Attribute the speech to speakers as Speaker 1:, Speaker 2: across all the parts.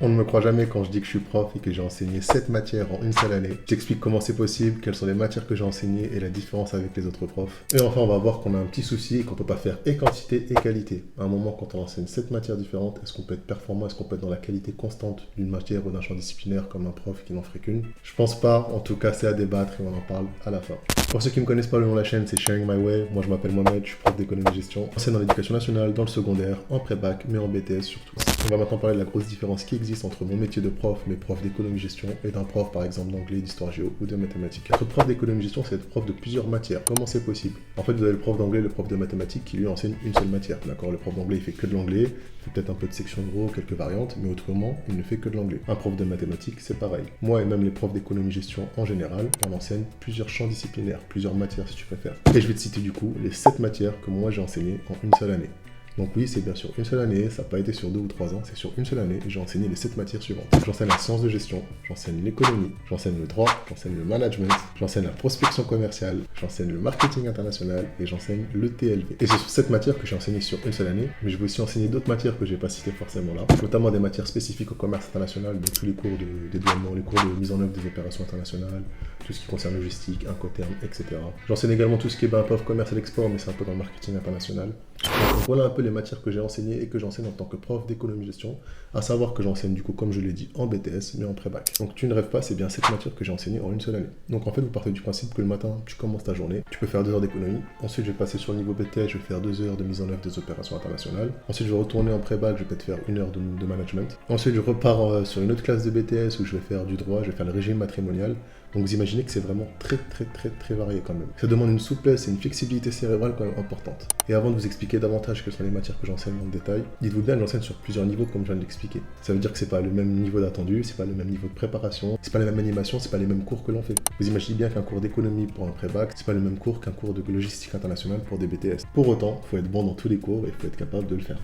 Speaker 1: On ne me croit jamais quand je dis que je suis prof et que j'ai enseigné 7 matières en une seule année. J'explique comment c'est possible, quelles sont les matières que j'ai enseignées et la différence avec les autres profs. Et enfin, on va voir qu'on a un petit souci et qu'on peut pas faire et quantité et qualité. À un moment, quand on enseigne 7 matières différentes, est-ce qu'on peut être performant, est-ce qu'on peut être dans la qualité constante d'une matière ou d'un champ disciplinaire comme un prof qui n'en ferait qu'une? Je pense pas, en tout cas c'est à débattre et on en parle à la fin. Pour ceux qui me connaissent pas, le nom de la chaîne c'est Sharing My Way. Moi je m'appelle Mohamed, je suis prof d'économie et gestion. J'enseigne dans l'éducation nationale, dans le secondaire, en pré-bac, mais en BTS surtout. On va maintenant parler de la grosse différence qui existe entre mon métier de prof, mes profs d'économie-gestion, et d'un prof par exemple d'anglais, d'histoire géo ou de mathématiques. Être prof d'économie-gestion, c'est être prof de plusieurs matières. Comment c'est possible? En fait, vous avez le prof d'anglais, le prof de mathématiques qui lui enseigne une seule matière. D'accord? Le prof d'anglais, il fait que de l'anglais, il fait peut-être un peu de section euro, quelques variantes, mais autrement, il ne fait que de l'anglais. Un prof de mathématiques, c'est pareil. Moi et même les profs d'économie-gestion en général, on enseigne plusieurs champs disciplinaires, plusieurs matières si tu préfères. Et je vais te citer du coup les 7 matières que moi j'ai enseignées en une seule année. Donc oui, c'est bien sûr une seule année, ça n'a pas été sur 2 ou 3 ans, c'est sur une seule année et j'ai enseigné les 7 matières suivantes. J'enseigne la science de gestion, j'enseigne l'économie, j'enseigne le droit, j'enseigne le management, j'enseigne la prospection commerciale, j'enseigne le marketing international et j'enseigne le TLV. Et c'est sur cette matière que j'ai enseigné sur une seule année, mais je vais aussi enseigner d'autres matières que je n'ai pas citées forcément là, notamment des matières spécifiques au commerce international, donc tous les cours de dédouanement, les cours de mise en œuvre des opérations internationales, tout ce qui concerne logistique, Incoterm, etc. J'enseigne également tout ce qui est POF, commerce et l'export, mais c'est un peu dans le marketing international. Donc voilà un peu les matières que j'ai enseignées et que j'enseigne en tant que prof d'économie-gestion, à savoir que j'enseigne du coup, comme je l'ai dit, en BTS, mais en pré-bac. Donc tu ne rêves pas, c'est bien cette matière que j'ai enseignée en une seule année. Donc en fait, vous partez du principe que le matin, tu commences ta journée, tu peux faire 2 heures d'économie, ensuite je vais passer sur le niveau BTS, je vais faire 2 heures de mise en œuvre des opérations internationales, ensuite je vais retourner en pré-bac, je vais peut-être faire 1 heure de management, ensuite je repars sur une autre classe de BTS où je vais faire du droit, je vais faire le régime matrimonial. Donc vous imaginez que c'est vraiment très varié quand même. Ça demande une souplesse et une flexibilité cérébrale quand même importante. Et avant de vous expliquer davantage quelles sont les matières que j'enseigne dans le détail, dites-vous bien que j'enseigne sur plusieurs niveaux comme je viens de l'expliquer. Ça veut dire que c'est pas le même niveau d'attendu, c'est pas le même niveau de préparation, c'est pas la même animation, c'est pas les mêmes cours que l'on fait. Vous imaginez bien qu'un cours d'économie pour un pré-bac, c'est pas le même cours qu'un cours de logistique internationale pour des BTS. Pour autant, il faut être bon dans tous les cours et il faut être capable de le faire.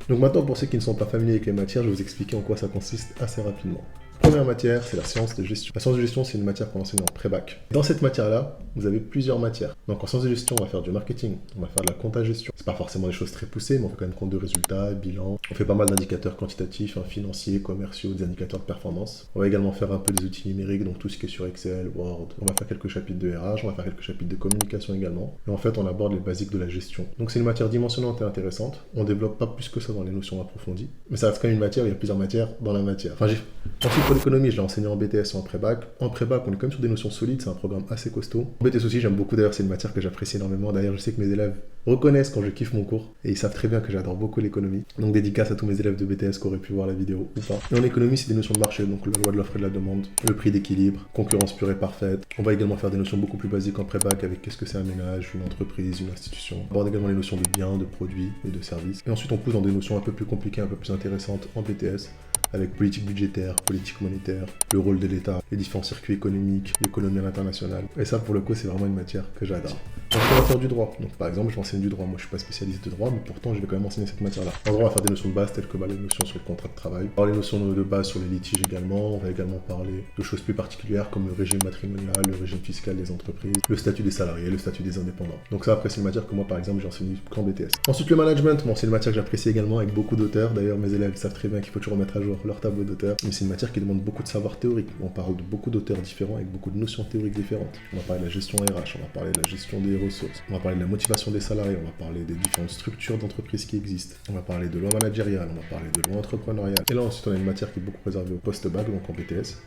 Speaker 1: Donc maintenant, pour ceux qui ne sont pas familiers avec les matières, je vais vous expliquer en quoi ça consiste assez rapidement. Première matière, c'est la science de gestion. La science de gestion, c'est une matière qu'on enseigne en pré-bac. Dans cette matière-là, vous avez plusieurs matières. Donc en science de gestion, on va faire du marketing, on va faire de la compta-gestion. C'est pas forcément des choses très poussées, mais on fait quand même compte de résultats, bilan. On fait pas mal d'indicateurs quantitatifs, financiers, commerciaux, des indicateurs de performance. On va également faire un peu des outils numériques, donc tout ce qui est sur Excel, Word. On va faire quelques chapitres de RH, on va faire quelques chapitres de communication également. Et en fait, on aborde les basiques de la gestion. Donc c'est une matière dimensionnante et intéressante. On développe pas plus que ça dans les notions approfondies. Mais ça reste quand même une matière, il y a plusieurs matières dans la matière. Ensuite, pour l'économie, je l'ai enseigné en BTS et en pré-bac. En pré-bac, on est quand même sur des notions solides, c'est un programme assez costaud. En BTS aussi, j'aime beaucoup, d'ailleurs, c'est une matière que j'apprécie énormément. D'ailleurs, je sais que mes élèves reconnaissent quand je kiffe mon cours et ils savent très bien que j'adore beaucoup l'économie. Donc, dédicace à tous mes élèves de BTS qui auraient pu voir la vidéo ou pas. Et en économie, c'est des notions de marché, donc la loi de l'offre et de la demande, le prix d'équilibre, concurrence pure et parfaite. On va également faire des notions beaucoup plus basiques en pré-bac avec qu'est-ce que c'est un ménage, une entreprise, une institution. On aborde également les notions de biens, de produits et de services. Et ensuite, on pousse dans des notions un peu plus compliquées, un peu plus intéressantes en BTS, avec politique budgétaire, politique monétaire, le rôle de l'État, les différents circuits économiques, l'économie à l'international. Et ça, pour le coup, c'est vraiment une matière que j'adore. Ensuite, on va faire du droit. Donc, par exemple, je m'enseigne du droit. Moi, je suis pas spécialiste de droit, mais pourtant, je vais quand même enseigner cette matière-là. En droit, on va faire des notions de base telles que les notions sur le contrat de travail. Alors, les notions de base sur les litiges également. On va également parler de choses plus particulières comme le régime matrimonial, le régime fiscal des entreprises, le statut des salariés, le statut des indépendants. Donc ça, après, c'est une matière que moi, par exemple, j'ai enseigné qu'en BTS. Ensuite, le management. Bon, c'est une matière que j'apprécie également avec beaucoup d'auteurs. D'ailleurs, mes élèves savent très bien qu'il faut toujours mettre à jour leur tableau d'auteurs. Mais c'est une matière qui demande beaucoup de savoir théorique. On parle de beaucoup d'auteurs différents avec beaucoup de notions théoriques différentes. On va parler de la gestion RH, on va parler de la gestion des ressources, on va parler de la motivation des salariés, on va parler des différentes structures d'entreprise qui existent, on va parler de loi managériale, on va parler de loi entrepreneuriale. Et là ensuite on a une matière qui est beaucoup réservée au post-bac, donc en BTS,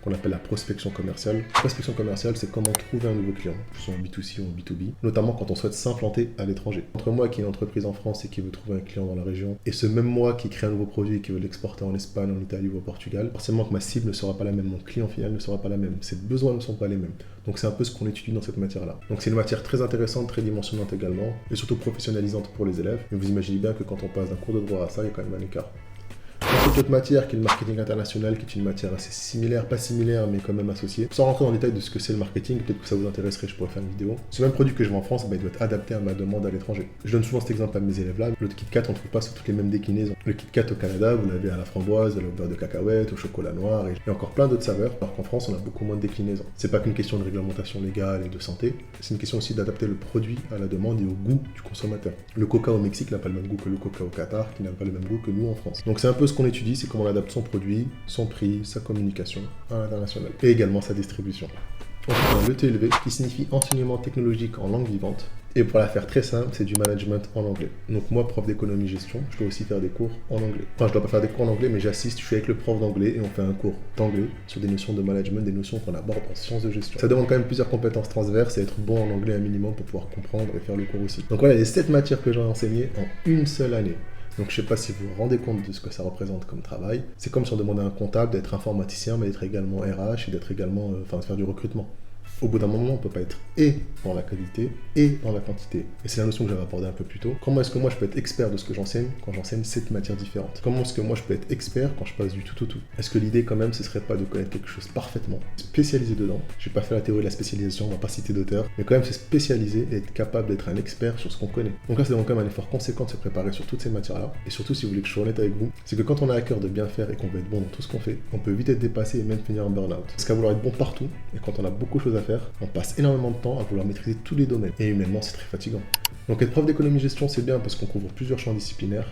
Speaker 1: qu'on appelle la prospection commerciale. La prospection commerciale, c'est comment trouver un nouveau client, que ce soit en B2C ou en B2B, notamment quand on souhaite s'implanter à l'étranger. Entre moi qui ai une entreprise en France et qui veut trouver un client dans la région, et ce même moi qui crée un nouveau produit et qui veut l'exporter en Espagne, en Italie ou au Portugal, forcément que ma cible ne sera pas la même, mon client final ne sera pas la même, ses besoins ne sont pas les mêmes. Donc c'est un peu ce qu'on étudie dans cette matière-là. Donc c'est une matière très intéressante, très dimensionnante également, et surtout professionnalisante pour les élèves. Mais vous imaginez bien que quand on passe d'un cours de droit à ça, il y a quand même un écart. Ensuite, autre matière qui est le marketing international, qui est une matière assez similaire, pas similaire, mais quand même associée. Sans rentrer dans le détail de ce que c'est le marketing, peut-être que ça vous intéresserait, je pourrais faire une vidéo. Ce même produit que je vends en France, il doit être adapté à ma demande à l'étranger. Je donne souvent cet exemple à mes élèves là. Le Kit Kat, on ne trouve pas sur toutes les mêmes déclinaisons. Le Kit Kat au Canada, vous l'avez à la framboise, au beurre de cacahuète, au chocolat noir, et encore plein d'autres saveurs, alors qu'en France, on a beaucoup moins de déclinaisons. C'est pas qu'une question de réglementation légale et de santé, c'est une question aussi d'adapter le produit à la demande et au goût du consommateur. Le coca au Mexique n'a pas le même goût que le coca au Qatar, qui n'a pas le même goût que nous en France. Donc c'est un peu ce qu'on étudie, c'est comment on adapte son produit, son prix, sa communication à l'international et également sa distribution. Ensuite, on a l'ETLV qui signifie enseignement technologique en langue vivante. Et pour la faire très simple, c'est du management en anglais. Donc moi, prof d'économie-gestion, je dois aussi faire des cours en anglais. Enfin, je dois pas faire des cours en anglais, mais j'assiste, je suis avec le prof d'anglais et on fait un cours d'anglais sur des notions de management, des notions qu'on aborde en sciences de gestion. Ça demande quand même plusieurs compétences transverses et être bon en anglais un minimum pour pouvoir comprendre et faire le cours aussi. Donc voilà les 7 matières que j'ai enseignées en une seule année. Donc je ne sais pas si vous vous rendez compte de ce que ça représente comme travail. C'est comme si on demandait à un comptable d'être informaticien, mais d'être également RH et d'être également, de faire du recrutement. Au bout d'un moment, on ne peut pas être et dans la qualité et dans la quantité. Et c'est la notion que j'avais abordée un peu plus tôt. Comment est-ce que moi je peux être expert de ce que j'enseigne quand j'enseigne 7 matières différentes? Comment est-ce que moi je peux être expert quand je passe du tout au tout? Est-ce que l'idée quand même ce serait pas de connaître quelque chose parfaitement, spécialisé dedans? Je vais pas faire la théorie de la spécialisation, on va pas citer d'auteur, mais quand même c'est spécialiser et être capable d'être un expert sur ce qu'on connaît. Donc là c'est donc quand même un effort conséquent de se préparer sur toutes ces matières-là. Et surtout si vous voulez que je sois honnête avec vous, c'est que quand on a à cœur de bien faire et qu'on veut être bon dans tout ce qu'on fait, on peut vite être dépassé et même finir en burn-out. Parce qu'à vouloir être bon partout, et quand on a beaucoup de choses à faire, on passe énormément de temps à vouloir maîtriser tous les domaines. Et humainement, c'est très fatigant. Donc être prof d'économie-gestion, c'est bien parce qu'on couvre plusieurs champs disciplinaires,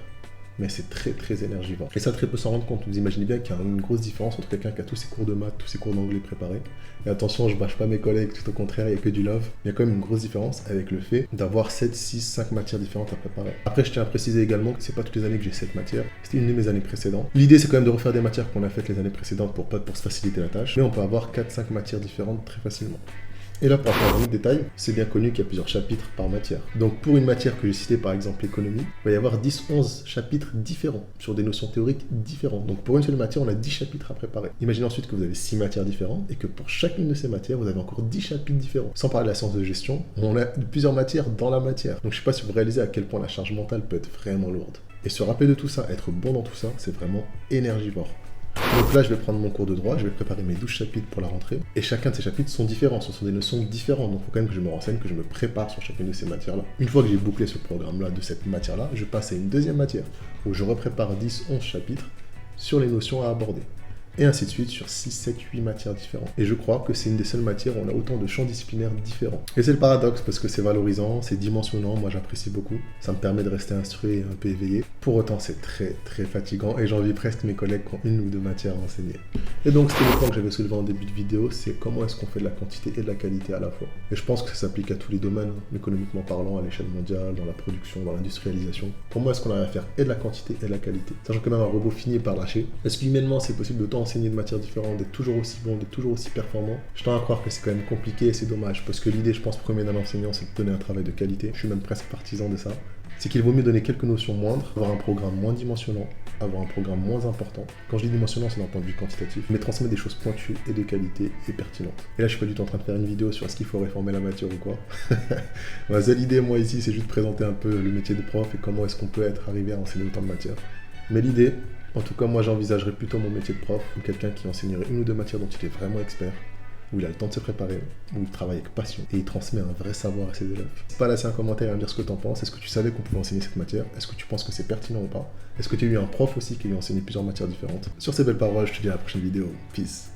Speaker 1: mais c'est très énergivore. Et ça, très peu s'en rendre compte. Vous imaginez bien qu'il y a une grosse différence entre quelqu'un qui a tous ses cours de maths, tous ses cours d'anglais préparés. Et attention, je bâche pas mes collègues, tout au contraire, il n'y a que du love. Il y a quand même une grosse différence avec le fait d'avoir 7, 6, 5 matières différentes à préparer. Après, je tiens à préciser également que c'est pas toutes les années que j'ai 7 matières. C'était une de mes années précédentes. L'idée, c'est quand même de refaire des matières qu'on a faites les années précédentes pour se faciliter la tâche. Mais on peut avoir 4, 5 matières différentes très facilement. Et là, pour entrer dans le détail, c'est bien connu qu'il y a plusieurs chapitres par matière. Donc pour une matière que j'ai citée, par exemple l'économie, il va y avoir 10-11 chapitres différents, sur des notions théoriques différentes. Donc pour une seule matière, on a 10 chapitres à préparer. Imaginez ensuite que vous avez 6 matières différentes, et que pour chacune de ces matières, vous avez encore 10 chapitres différents. Sans parler de la science de gestion, on a plusieurs matières dans la matière. Donc je ne sais pas si vous réalisez à quel point la charge mentale peut être vraiment lourde. Et se rappeler de tout ça, être bon dans tout ça, c'est vraiment énergivore. Donc là, je vais prendre mon cours de droit, je vais préparer mes 12 chapitres pour la rentrée. Et chacun de ces chapitres sont différents, ce sont des notions différentes. Donc il faut quand même que je me renseigne, que je me prépare sur chacune de ces matières-là. Une fois que j'ai bouclé ce programme-là, de cette matière-là, je passe à une deuxième matière, où je reprépare 10-11 chapitres sur les notions à aborder. Et ainsi de suite sur 6, 7, 8 matières différentes. Et je crois que c'est une des seules matières où on a autant de champs disciplinaires différents. Et c'est le paradoxe parce que c'est valorisant, c'est dimensionnant, moi j'apprécie beaucoup. Ça me permet de rester instruit et un peu éveillé. Pour autant, c'est très fatigant et j'envie presque mes collègues qui ont 1 ou 2 matières à enseigner. Et donc, c'était le point que j'avais soulevé en début de vidéo, c'est comment est-ce qu'on fait de la quantité et de la qualité à la fois. Et je pense que ça s'applique à tous les domaines, économiquement parlant, à l'échelle mondiale, dans la production, dans l'industrialisation. Comment est-ce qu'on arrive à faire et de la quantité et de la qualité? Sachant que même un robot finit par lâcher. Est-ce qu'humainement, c'est possible de tant enseigner de matières différentes, d'être toujours aussi bon, d'être toujours aussi performant? Je tends à croire que c'est quand même compliqué et c'est dommage, parce que l'idée, je pense, première d'un enseignant, c'est de donner un travail de qualité. Je suis même presque partisan de ça. C'est qu'il vaut mieux donner quelques notions moindres, avoir un programme moins dimensionnant, avoir un programme moins important. Quand je dis dimensionnant, c'est d'un point de vue quantitatif, mais transmettre des choses pointues et de qualité et pertinentes. Et là, je suis pas du tout en train de faire une vidéo sur est-ce qu'il faut réformer la matière ou quoi. Ma seule idée, moi, ici, c'est juste de présenter un peu le métier de prof et comment est-ce qu'on peut être arrivé à enseigner autant de matières. Mais l'idée, en tout cas, moi, j'envisagerais plutôt mon métier de prof comme quelqu'un qui enseignerait 1 ou 2 matières dont il est vraiment expert, où il a le temps de se préparer, où il travaille avec passion et il transmet un vrai savoir à ses élèves. N'hésite pas à laisser un commentaire et à me dire ce que tu en penses. Est-ce que tu savais qu'on pouvait enseigner cette matière? Est-ce que tu penses que c'est pertinent ou pas? Est-ce que tu as eu un prof aussi qui lui a enseigné plusieurs matières différentes? Sur ces belles paroles, je te dis à la prochaine vidéo. Peace.